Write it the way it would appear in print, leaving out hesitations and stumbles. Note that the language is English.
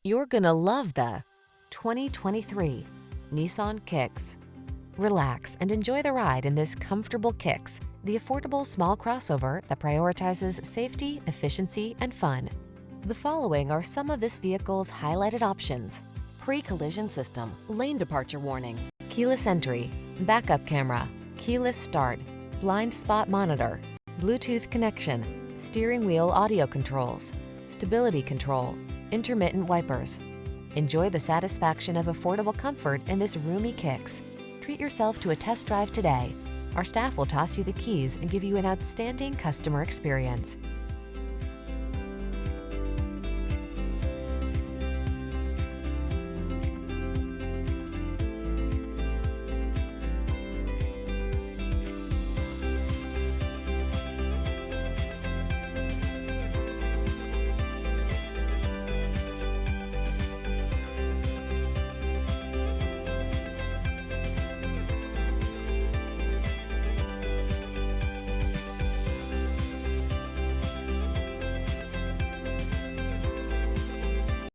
You're gonna love the 2023 Nissan Kicks. Relax and enjoy the ride in this comfortable Kicks, the affordable small crossover that prioritizes safety, efficiency, and fun. The following are some of this vehicle's highlighted options: pre-collision system, lane departure warning, keyless entry, backup camera, keyless start, blind spot monitor, Bluetooth connection, steering wheel audio controls, stability control, intermittent wipers. Enjoy the satisfaction of affordable comfort in this roomy Kicks. Treat yourself to a test drive today. Our staff will toss you the keys and give you an outstanding customer experience.